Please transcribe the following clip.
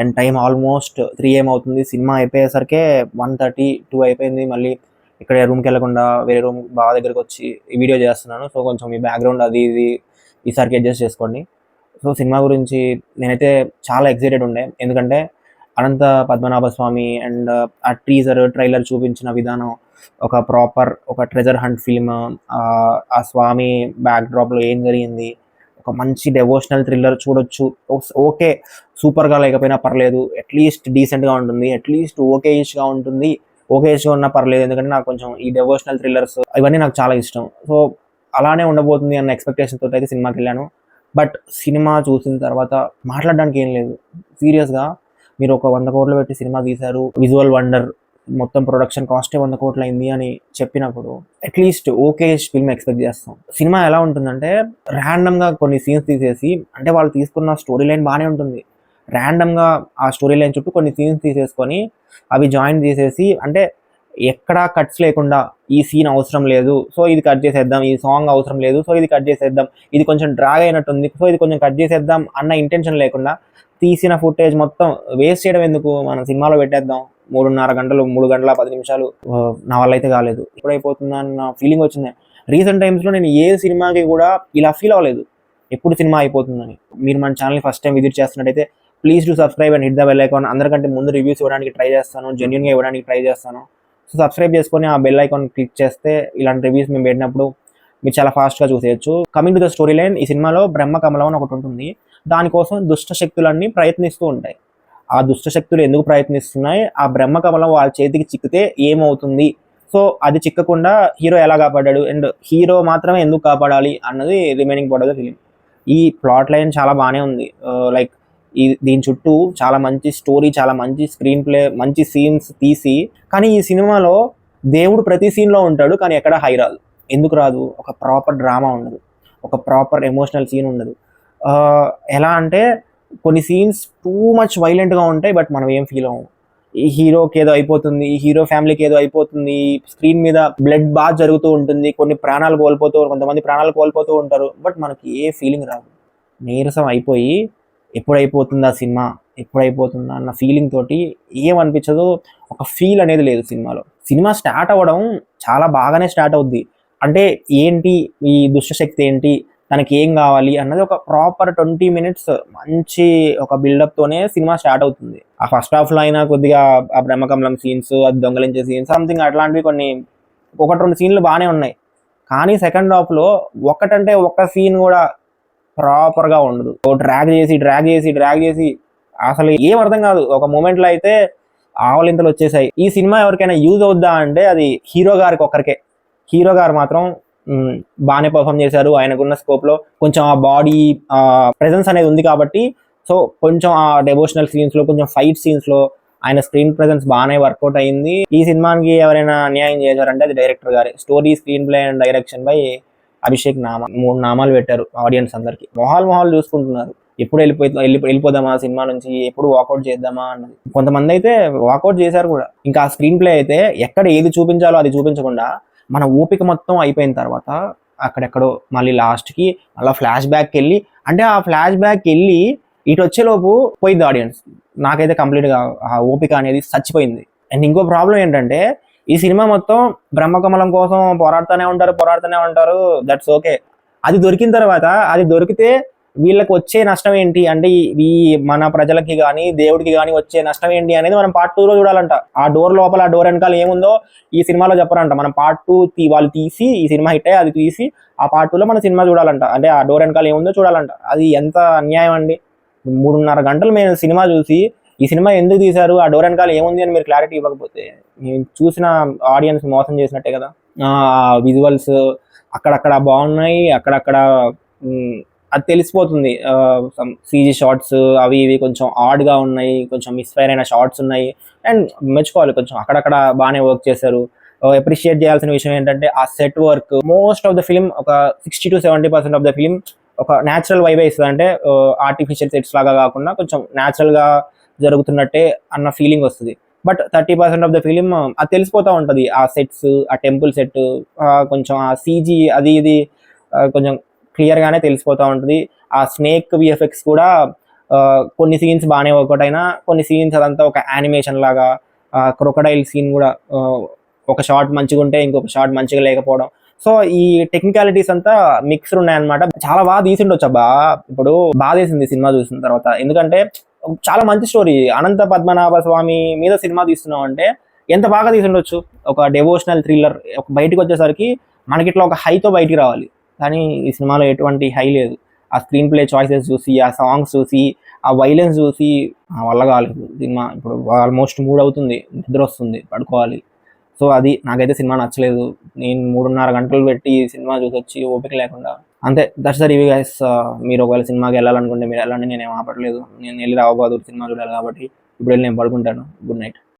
And time almost 3 AM అవుతుంది. Cinema అయిపోయేసరికే 1:30, 2 అయిపోయింది. మళ్ళీ ఇక్కడ రూమ్కి వెళ్ళకుండా వేరే రూమ్ బావ దగ్గరికి వచ్చి ఈ వీడియో చేస్తున్నాను. సో కొంచెం ఈ బ్యాక్గ్రౌండ్ అది ఇది ఈసారికి అడ్జస్ట్ చేసుకోండి. సో సినిమా గురించి నేనైతే చాలా ఎక్సైటెడ్ ఉండే, ఎందుకంటే అనంత పద్మనాభ స్వామి అండ్ ఆ టీజర్ ట్రైలర్ చూపించిన విధానం, ఒక ప్రాపర్ ఒక ట్రెజర్ హంట్ ఫిల్మ్, ఆ స్వామి బ్యాక్డ్రాప్లో ఏం జరిగింది, ఒక మంచి డెవోషనల్ థ్రిల్లర్ చూడొచ్చు. ఓకే, సూపర్గా లేకపోయినా పర్లేదు, అట్లీస్ట్ డీసెంట్గా ఉంటుంది, అట్లీస్ట్ ఓకేయిష్గా ఉంటుంది. ఓకేయిష్గా ఉన్నా పర్లేదు, ఎందుకంటే నాకు కొంచెం ఈ డెవోషనల్ థ్రిల్లర్స్ ఇవన్నీ నాకు చాలా ఇష్టం. సో అలానే ఉండబోతుంది అన్న ఎక్స్పెక్టేషన్ తోటి అయితే సినిమాకి వెళ్ళాను. బట్ సినిమా చూసిన తర్వాత మాట్లాడడానికి ఏం లేదు. సీరియస్గా మీరు ఒక 100 కోట్లు పెట్టి సినిమా తీశారు, విజువల్ వండర్, మొత్తం ప్రొడక్షన్ కాస్టే 100 కోట్లు అయింది అని చెప్పినప్పుడు అట్లీస్ట్ ఓకే ఫిల్మ్ ఎక్స్పెక్ట్ చేస్తాం. సినిమా ఎలా ఉంటుందంటే ర్యాండమ్గా కొన్ని సీన్స్ తీసేసి, అంటే వాళ్ళు తీసుకున్న స్టోరీ లైన్ బాగానే ఉంటుంది, ర్యాండమ్గా ఆ స్టోరీ లైన్ చుట్టూ కొన్ని సీన్స్ తీసేసుకొని అవి జాయిన్ చేసేసి, అంటే ఎక్కడా కట్స్ లేకుండా ఈ సీన్ అవసరం లేదు సో ఇది కట్ చేసేద్దాం, ఈ సాంగ్ అవసరం లేదు సో ఇది కట్ చేసేద్దాం, ఇది కొంచెం డ్రాగ్ అయినట్టుంది సో ఇది కొంచెం కట్ చేసేద్దాం అన్న ఇంటెన్షన్ లేకుండా తీసిన ఫుటేజ్ మొత్తం వేస్ట్ చేయడం ఎందుకు, మనం సినిమాలో పెట్టేద్దాం. 3.5 గంటలు, 3 గంటల 10 నిమిషాలు నా వల్ల అయితే కాలేదు. ఎప్పుడైపోతుందన్న ఫీలింగ్ వచ్చింది. రీసెంట్ టైమ్స్లో నేను ఏ సినిమాకి కూడా ఇలా ఫీల్ అవ్వలేదు, ఎప్పుడు సినిమా అయిపోతుందని. మీరు మన ఛానల్ని ఫస్ట్ టైం విజిట్ చేస్తున్నట్టయితే please do subscribe and hit the bell icon. అందరికంటే ముందు రివ్యూస్ ఇవ్వడానికి ట్రై చేస్తాను, జెన్యున్గా ఇవ్వడానికి ట్రై చేస్తాను. సో సబ్స్క్రైబ్ చేసుకొని ఆ బెల్ ఐకాన్ క్లిక్ చేస్తే ఇలాంటి రివ్యూస్ మేము పెట్టినప్పుడు మీరు చాలా ఫాస్ట్గా చూసేయచ్చు. Coming to the story line, ఈ సినిమాలో బ్రహ్మ కమలం అని ఒకటి ఉంటుంది. దానికోసం దుష్ట శక్తులన్నీ ప్రయత్నిస్తూ ఉంటాయి. ఆ దుష్ట శక్తులు ఎందుకు ప్రయత్నిస్తున్నాయి, ఆ బ్రహ్మ కమలం వాళ్ళ చేతికి చిక్కితే ఏమవుతుంది, సో అది చిక్కకుండా హీరో ఎలా కాపాడాడు అండ్ హీరో మాత్రమే ఎందుకు కాపాడాలి అన్నది remaining part of the film. ఈ ప్లాట్ లైన్ చాలా బాగానే ఉంది. లైక్ దీని చుట్టూ చాలా మంచి స్టోరీ, చాలా మంచి స్క్రీన్ ప్లే, మంచి సీన్స్ తీసి, కానీ ఈ సినిమాలో దేవుడు ప్రతి సీన్లో ఉంటాడు కానీ ఎక్కడ హై రాదు. ఎందుకు రాదు? ఒక ప్రాపర్ డ్రామా ఉండదు, ఒక ప్రాపర్ ఎమోషనల్ సీన్ ఉండదు. ఎలా అంటే కొన్ని సీన్స్ టూ మచ్ వైలెంట్గా ఉంటాయి బట్ మనం ఏం ఫీల్ అవ్వము. ఈ హీరోకి ఏదో అయిపోతుంది, ఈ హీరో ఫ్యామిలీకి ఏదో అయిపోతుంది, స్క్రీన్ మీద బ్లడ్ బాగా జరుగుతూ ఉంటుంది, కొంతమంది ప్రాణాలు కోల్పోతూ ఉంటారు, బట్ మనకి ఏ ఫీలింగ్ రాదు. నీరసం అయిపోయి ఎప్పుడైపోతుందా సినిమా, ఎప్పుడైపోతుందా అన్న ఫీలింగ్ తోటి ఏమనిపించదు, ఒక ఫీల్ అనేది లేదు సినిమాలో. సినిమా స్టార్ట్ అవ్వడం చాలా బాగానే స్టార్ట్ అవుద్ది. అంటే ఏంటి ఈ దుష్టశక్తి ఏంటి, తనకి ఏం కావాలి అన్నది ఒక ప్రాపర్ 20 minutes మంచి ఒక బిల్డప్తోనే సినిమా స్టార్ట్ అవుతుంది. ఆ ఫస్ట్ హాఫ్లో అయినా కొద్దిగా ఆ బ్రహ్మకమలం సీన్స్, అది దొంగలించే సీన్స్, సంథింగ్ అట్లాంటివి కొన్ని 1-2 సీన్లు బాగానే ఉన్నాయి. కానీ సెకండ్ హాఫ్లో ఒకటంటే ఒక్క సీన్ కూడా ప్రాపర్గా ఉండదు. డ్రాగ్ చేసి అసలు ఏం అర్థం కాదు. ఒక మూమెంట్లో అయితే ఆవలింతలు వచ్చేసాయి. ఈ సినిమా ఎవరికైనా యూజ్ అవుద్దా అంటే అది హీరో గారికి ఒక్కరికే. హీరో గారు మాత్రం బాగానే పర్ఫామ్ చేశారు. ఆయనకున్న స్కోప్లో కొంచెం ఆ బాడీ ప్రెజెన్స్ అనేది ఉంది కాబట్టి, సో కొంచెం ఆ డెవోషనల్ సీన్స్లో, కొంచెం ఫైట్ సీన్స్లో ఆయన స్క్రీన్ ప్రెజెన్స్ బాగానే వర్కౌట్ అయింది. ఈ సినిమాకి ఎవరైనా అన్యాయం చేశారంటే అది డైరెక్టర్ గారే. Story, screen play and direction by Abhishek Nama. 3 నామాలు పెట్టారు ఆడియన్స్ అందరికి. మొహాలు చూసుకుంటున్నారు, ఎప్పుడు వెళ్ళిపోదామా సినిమా నుంచి, ఎప్పుడు వాకౌట్ చేద్దామా అన్నది. కొంతమంది అయితే వాకౌట్ చేశారు కూడా. ఇంకా ఆ స్క్రీన్ ప్లే అయితే ఎక్కడ ఏది చూపించాలో అది చూపించకుండా మన ఓపిక మొత్తం అయిపోయిన తర్వాత అక్కడెక్కడో మళ్ళీ లాస్ట్కి మళ్ళీ ఫ్లాష్ బ్యాక్కి వెళ్ళి, అంటే ఆ ఫ్లాష్ బ్యాక్ వెళ్ళి ఇటు వచ్చేలోపు పోయింది ఆడియన్స్. నాకైతే కంప్లీట్గా ఆ ఓపిక అనేది చచ్చిపోయింది. అండ్ ఇంకో ప్రాబ్లం ఏంటంటే ఈ సినిమా మొత్తం బ్రహ్మకమలం కోసం పోరాడుతూనే ఉంటారు. That's okay. అది దొరికిన తర్వాత, అది దొరికితే వీళ్ళకి వచ్చే నష్టం ఏంటి, అంటే ఈ మన ప్రజలకి కానీ దేవుడికి కానీ వచ్చే నష్టం ఏంటి అనేది మనం పార్ట్ 2లో చూడాలంట. ఆ డోర్ లోపల, ఆ డోర్ వెనకాల ఏముందో ఈ సినిమాలో చెప్పరంట. మనం పార్ట్ 2 వాళ్ళు తీసి, ఈ సినిమా హిట్ అయ్యి అది తీసి ఆ పార్ట్ 2లో మన సినిమా చూడాలంట. అంటే ఆ డోర్ వెనకాల ఏముందో చూడాలంట. అది ఎంత అన్యాయం అండి. 3.5 గంటలు మేము సినిమా చూసి ఈ సినిమా ఎందుకు తీశారు, ఆ డోర్ వెనకాల ఏముంది అని మీరు క్లారిటీ ఇవ్వకపోతే నేను చూసిన ఆడియన్స్ మోసం చేసినట్టే కదా. విజువల్స్ అక్కడక్కడ బాగున్నాయి, అక్కడక్కడ అది తెలిసిపోతుంది. సీజీ షార్ట్స్ అవి ఇవి కొంచెం ఆడ్గా ఉన్నాయి, కొంచెం మిస్ఫైర్ అయిన షార్ట్స్ ఉన్నాయి. అండ్ మెచ్చుకోవాలి, కొంచెం అక్కడక్కడ బాగానే వర్క్ చేశారు. అప్రిషియేట్ చేయాల్సిన విషయం ఏంటంటే ఆ set work. Most of the film, ఒక 60 to 70% ఆఫ్ ద ఫిలిం ఒక న్యాచురల్ వైబే ఇస్తుంది. అంటే ఆర్టిఫిషియల్ సెట్స్ లాగా కాకుండా కొంచెం న్యాచురల్గా జరుగుతున్నట్టే అన్న ఫీలింగ్ వస్తుంది. బట్ 30% ఆఫ్ ద ఫిలిం అది తెలిసిపోతూ ఉంటుంది. ఆ సెట్స్, ఆ టెంపుల్ సెట్, కొంచెం ఆ సీజీ అది ఇది కొంచెం క్లియర్గానే తెలిసిపోతూ ఉంటుంది. ఆ స్నేక్ విఎఫ్ఎక్స్ కూడా కొన్ని సీన్స్ బాగానే వర్కౌట్ అయినా కొన్ని సీన్స్ అదంతా ఒక యానిమేషన్ లాగా, క్రొకడైల్ సీన్ కూడా ఒక షాట్ మంచిగా ఉంటే ఇంకొక షాట్ మంచిగా లేకపోవడం. సో ఈ టెక్నికాలిటీస్ అంతా మిక్స్డ్ ఉన్నాయన్నమాట. చాలా బాగా తీసిండొచ్చు అబ్బా. ఇప్పుడు బాధేసింది సినిమా చూసిన తర్వాత. ఎందుకంటే చాలా మంచి స్టోరీ. అనంత పద్మనాభ స్వామి మీద సినిమా తీస్తున్నాం అంటే ఎంత బాగా తీసిండొచ్చు. ఒక డెవోషనల్ థ్రిల్లర్ బయటకు వచ్చేసరికి మనకి ఇట్లా ఒక హైతో బయటికి రావాలి. కానీ ఈ సినిమాలో ఎటువంటి హై లేదు. ఆ స్క్రీన్ ప్లే చాయిసెస్ చూసి, ఆ సాంగ్స్ చూసి, ఆ వైలెన్స్ చూసి నా వల్ల కాలేదు సినిమా. ఇప్పుడు ఆల్మోస్ట్ 3 అవుతుంది, నిద్ర వస్తుంది, పడుకోవాలి. సో అది నాకైతే సినిమా నచ్చలేదు. నేను 3.5 గంటలు పెట్టి సినిమా చూసొచ్చి ఓపిక లేకుండా అంతే. That's the review guys. మీరు ఒకవేళ సినిమాకి వెళ్ళాలనుకుంటే మీరు వెళ్ళండి, నేనేం ఆపట్లేదు. నేను వెళ్ళి రావబాదు సినిమా చూడాలి కాబట్టి ఇప్పుడు వెళ్ళి నేను పడుకుంటాను. Good night.